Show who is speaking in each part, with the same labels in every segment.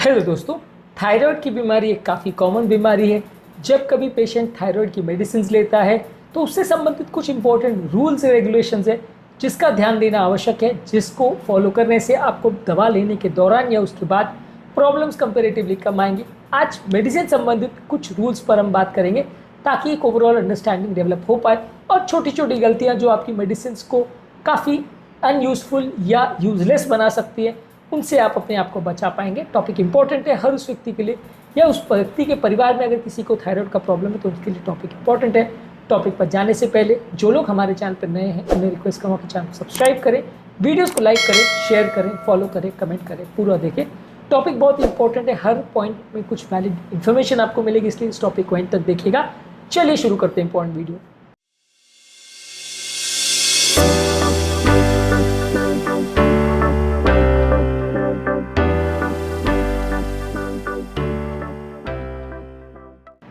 Speaker 1: Hello दोस्तों, thyroid की बीमारी एक काफ़ी कॉमन बीमारी है। जब कभी पेशेंट थायराइड की मेडिसिन लेता है तो उससे संबंधित कुछ इंपॉर्टेंट रूल्स रेगुलेशंस है जिसका ध्यान देना आवश्यक है, जिसको फॉलो करने से आपको दवा लेने के दौरान या उसके बाद प्रॉब्लम्स कंपेरेटिवली कम आएंगी। आज मेडिसिन संबंधित कुछ रूल्स पर हम बात करेंगे ताकि एक ओवरऑल अंडरस्टैंडिंग डेवलप हो पाए और छोटी छोटी गलतियां जो आपकी मेडिसिन को काफ़ी अनयूजफुल या यूजलेस बना सकती है, उनसे आप अपने आप को बचा पाएंगे। टॉपिक इंपॉर्टेंट है हर उस व्यक्ति के लिए या उस व्यक्ति के परिवार में अगर किसी को थायराइड का प्रॉब्लम है तो उसके लिए टॉपिक इंपॉर्टेंट है। टॉपिक पर जाने से पहले जो लोग हमारे चैनल पर नए हैं उन्हें रिक्वेस्ट करूँगा कि चैनल को सब्सक्राइब करें, वीडियोस को लाइक करें, शेयर करें, फॉलो करें, कमेंट करें, पूरा देखें। टॉपिक बहुत इंपॉर्टेंट है, हर पॉइंट में कुछ वैलिड इन्फॉर्मेशन आपको मिलेगी, इसलिए इस टॉपिक को एंड तक देखिएगा। चलिए शुरू करते हैं इंपॉर्टेंट वीडियो।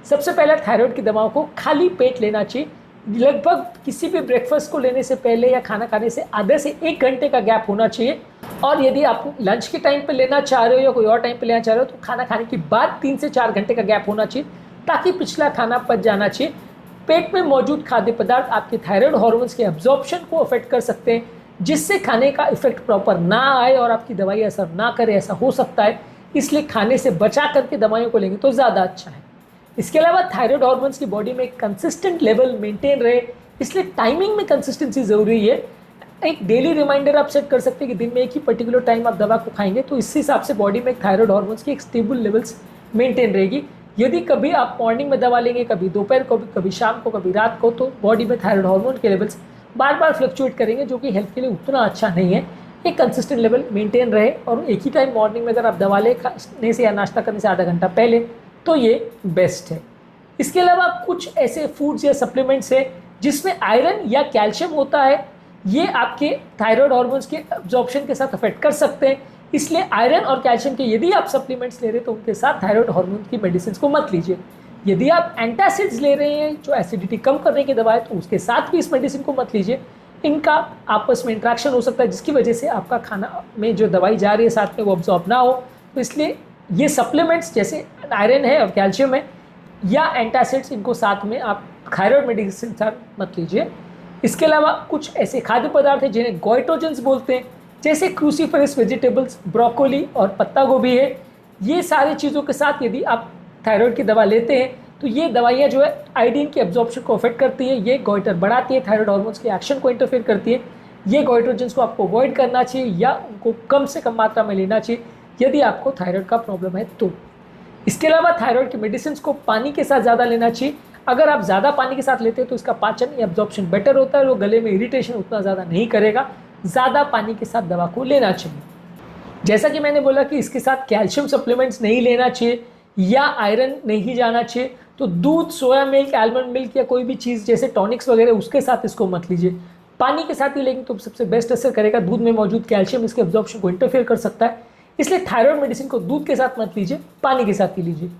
Speaker 1: सबसे पहले थायराइड की दवाओं को खाली पेट लेना चाहिए। लगभग किसी भी ब्रेकफास्ट को लेने से पहले या खाना खाने से आधे से 1 घंटे का गैप होना चाहिए। और यदि आप लंच के टाइम पे लेना चाह रहे हो या कोई और टाइम पे लेना चाह रहे हो तो खाना खाने के बाद 3 से 4 घंटे का गैप होना चाहिए ताकि पिछला खाना पच जाना चाहिए। पेट में मौजूद खाद्य पदार्थ आपके थायराइड हार्मोन्स के एब्जॉर्प्शन को अफेक्ट कर सकते हैं, जिससे खाने का इफेक्ट प्रॉपर ना आए और आपकी दवाई असर ना करे, ऐसा हो सकता है। इसलिए खाने से बचा करके दवाइयों को लेंगे तो ज़्यादा अच्छा है। इसके अलावा थायराइड हार्मोन्स की बॉडी में एक कंसिस्टेंट लेवल मेंटेन रहे, इसलिए टाइमिंग में कंसिस्टेंसी ज़रूरी है। एक डेली रिमाइंडर आप सेट कर सकते हैं कि दिन में एक ही पर्टिकुलर टाइम आप दवा को खाएंगे, तो इस हिसाब से बॉडी में थायराइड हार्मोन्स की एक स्टेबल लेवल्स मेंटेन रहेगी। यदि कभी आप मॉर्निंग में दवा लेंगे, कभी दोपहर को, कभी शाम को, कभी रात को, तो बॉडी में थायराइड हार्मोन के लेवल्स बार बार फ्लक्चुएट करेंगे, जो कि हेल्थ के लिए उतना अच्छा नहीं है। एक कंसिस्टेंट लेवल मेंटेन रहे और एक ही टाइम मॉर्निंग में अगर आप दवा लेने से या नाश्ता करने से आधा घंटा पहले, तो ये बेस्ट है। इसके अलावा कुछ ऐसे फूड्स या सप्लीमेंट्स है जिसमें आयरन या कैल्शियम होता है, ये आपके थायराइड हार्मोन्स के एब्जॉर्प्शन के साथ अफेक्ट कर सकते हैं। इसलिए आयरन और कैल्शियम के यदि आप सप्लीमेंट्स ले रहे हैं तो उनके साथ थायराइड हार्मोन की मेडिसिन को मत लीजिए। यदि आप एंटासिड्स ले रहे हैं जो एसिडिटी कम करने की दवा है तो उसके साथ भी इस मेडिसिन को मत लीजिए। इनका आपस में इंट्रैक्शन हो सकता है जिसकी वजह से आपका खाना में जो दवाई जा रही है साथ में वो ऑब्जॉर्ब ना हो। तो इसलिए ये सप्लीमेंट्स जैसे आयरन है और कैल्शियम है या एंटासिड्स, इनको साथ में आप थायराइड मेडिसिन साथ मत लीजिए। इसके अलावा कुछ ऐसे खाद्य पदार्थ हैं जिन्हें गोइटोजेंस बोलते हैं, जैसे क्रूसीफेरस वेजिटेबल्स, ब्रोकोली और पत्ता गोभी है। ये सारी चीज़ों के साथ यदि आप थायराइड की दवा लेते हैं तो ये दवाइयाँ जो है आयोडीन के एब्जॉर्प्शन को अफेक्ट करती है, ये गोइटर बढ़ाती है, थायराइड हार्मोन्स के एक्शन को इंटरफेयर करती है। ये गोइटोजेंस को आपको अवॉइड करना चाहिए या उनको कम से कम मात्रा में लेना चाहिए यदि आपको थायराइड का प्रॉब्लम है तो। इसके अलावा थायराइड की मेडिसिन को पानी के साथ ज़्यादा लेना चाहिए। अगर आप ज़्यादा पानी के साथ लेते हैं तो इसका पाचन या एब्जॉर्प्शन बेटर होता है, वो गले में इरिटेशन उतना ज़्यादा नहीं करेगा। ज़्यादा पानी के साथ दवा को लेना चाहिए। जैसा कि मैंने बोला कि इसके साथ कैल्शियम सप्लीमेंट्स नहीं लेना चाहिए या आयरन नहीं जाना चाहिए, तो दूध, सोया मिल्क, आलमंड मिल्क या कोई भी चीज़ जैसे टॉनिक्स वगैरह उसके साथ इसको मत लीजिए। पानी के साथ ही लेंगे तो सबसे बेस्ट असर करेगा। दूध में मौजूद कैल्शियम इसके एब्जॉर्प्शन को इंटरफेयर कर सकता है, इसलिए थायराइड मेडिसिन को दूध के साथ मत लीजिए, पानी के साथ ही लीजिए।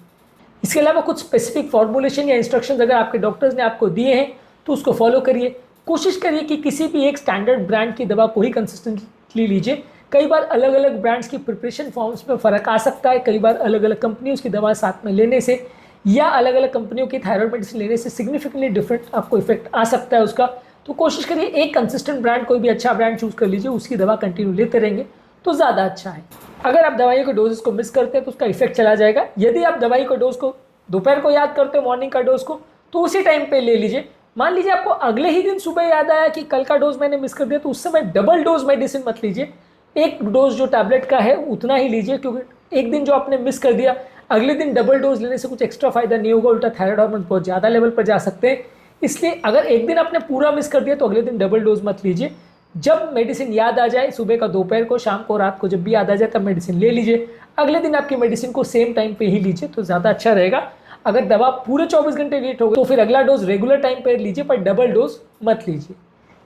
Speaker 1: इसके अलावा कुछ स्पेसिफिक फॉर्मुलेशन या इंस्ट्रक्शंस अगर आपके डॉक्टर्स ने आपको दिए हैं तो उसको फॉलो करिए। कोशिश करिए कि किसी भी एक स्टैंडर्ड ब्रांड की दवा को ही कंसिस्टेंटली लीजिए। कई बार अलग अलग ब्रांड्स की प्रिपरेशन फॉर्म्स में फ़र्क आ सकता है, कई बार अलग अलग कंपनियों की दवा साथ में लेने से या अलग अलग कंपनियों की थायराइड मेडिसिन लेने से सिग्निफिकेंटली डिफरेंट आपको इफेक्ट आ सकता है उसका। तो कोशिश करिए एक कंसिस्टेंट ब्रांड, कोई भी अच्छा ब्रांड चूज़ कर लीजिए, उसकी दवा कंटिन्यू लेते रहेंगे तो ज़्यादा अच्छा है। अगर आप दवाइयों के डोजेस को मिस करते हैं तो उसका इफेक्ट चला जाएगा। यदि आप दवाई को डोज को दोपहर को याद करते हो, मॉर्निंग का डोज को, तो उसी टाइम पे ले लीजिए। मान लीजिए आपको अगले ही दिन सुबह याद आया कि कल का डोज मैंने मिस कर दिया, तो उस समय डबल डोज मेडिसिन मत लीजिए। एक डोज जो टैबलेट का है उतना ही लीजिए, क्योंकि एक दिन जो आपने मिस कर दिया, अगले दिन डबल डोज लेने से कुछ एक्स्ट्रा फायदा नहीं होगा, उल्टा थायराइड हार्मोन बहुत ज़्यादा लेवल पर जा सकते हैं। इसलिए अगर एक दिन आपने पूरा मिस कर दिया तो अगले दिन डबल डोज मत लीजिए। जब मेडिसिन याद आ जाए, सुबह का, दोपहर को, शाम को, रात को, जब भी याद आ जाए तब मेडिसिन ले लीजिए। अगले दिन आपकी मेडिसिन को सेम टाइम पे ही लीजिए तो ज़्यादा अच्छा रहेगा। अगर दवा पूरे 24 घंटे लेट हो गई तो फिर अगला डोज रेगुलर टाइम पर लीजिए, पर डबल डोज मत लीजिए।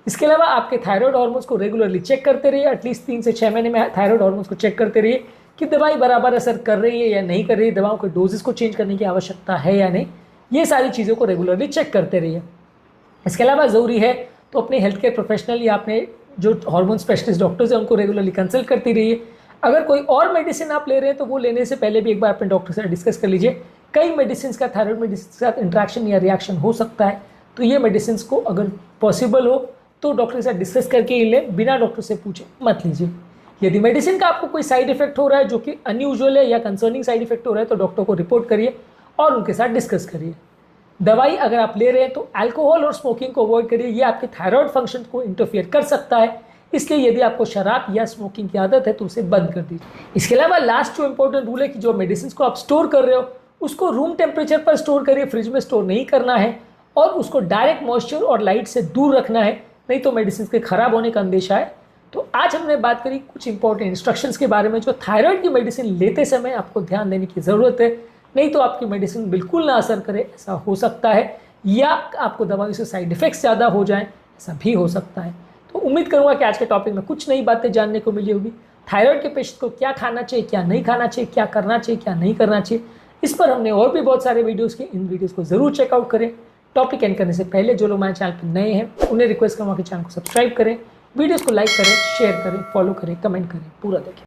Speaker 1: इसके अलावा आपके थायराइड हार्मोन्स को रेगुलरली चेक करते रहिए। एटलीस्ट 3 से 6 महीने में थायराइड हार्मोन्स को चेक करते रहिए कि दवाई बराबर असर कर रही है या नहीं कर रही है, दवाओं के डोजेस को चेंज करने की आवश्यकता है या नहीं, ये सारी चीज़ों को रेगुलरली चेक करते रहिए। इसके अलावा ज़रूरी है तो अपने हेल्थ केयर प्रोफेशनल या अपने जो हार्मोन स्पेशलिस्ट डॉक्टर्स हैं उनको रेगुलरली कंसल्ट करती रहिए। अगर कोई और मेडिसिन आप ले रहे हैं तो वो लेने से पहले भी एक बार अपने डॉक्टर से डिस्कस कर लीजिए। कई मेडिसिन का थायराइड मेडिसिन के साथ इंट्रैक्शन या रिएक्शन हो सकता है, तो ये मेडिसिन को अगर पॉसिबल हो तो डॉक्टर के साथ डिस्कस करके ही लें, बिना डॉक्टर से पूछे मत लीजिए। यदि मेडिसिन का आपको कोई साइड इफेक्ट हो रहा है जो कि अनयूजुअल है या कंसर्निंग साइड इफेक्ट हो रहा है, तो डॉक्टर को रिपोर्ट करिए और उनके साथ डिस्कस करिए। दवाई अगर आप ले रहे हैं तो अल्कोहल और स्मोकिंग को अवॉइड करिए, ये आपके थायराइड फंक्शन को इंटरफियर कर सकता है। इसलिए यदि आपको शराब या स्मोकिंग की आदत है तो उसे बंद कर दीजिए। इसके अलावा लास्ट जो इंपॉर्टेंट रूल है कि जो मेडिसिन को आप स्टोर कर रहे हो उसको रूम टेम्परेचर पर स्टोर करिए, फ्रिज में स्टोर नहीं करना है और उसको डायरेक्ट मॉइस्चर और लाइट से दूर रखना है, नहीं तो मेडिसिन के खराब होने का अंदेशा है। तो आज हमने बात करी कुछ इंपॉर्टेंट इंस्ट्रक्शंस के बारे में जो थायराइड की मेडिसिन लेते समय आपको ध्यान देने की ज़रूरत है, नहीं तो आपकी मेडिसिन बिल्कुल ना असर करे, ऐसा हो सकता है, या आपको दवाई से साइड इफेक्ट्स ज़्यादा हो जाएं, ऐसा भी हो सकता है। तो उम्मीद करूँगा कि आज के टॉपिक में कुछ नई बातें जानने को मिली होगी। थायराइड के पेशेंट को क्या खाना चाहिए, क्या नहीं खाना चाहिए, क्या करना चाहिए, क्या नहीं करना चाहिए, इस पर हमने और भी बहुत सारे वीडियोस किए। इन वीडियोस को जरूर चेकआउट करें। टॉपिक एंड करने से पहले जो लोग हमारे चैनल पर नए हैं उन्हें रिक्वेस्ट करूँगा कि चैनल को सब्सक्राइब करें, वीडियोस को लाइक करें, शेयर करें, फॉलो करें, कमेंट करें, पूरा देखें।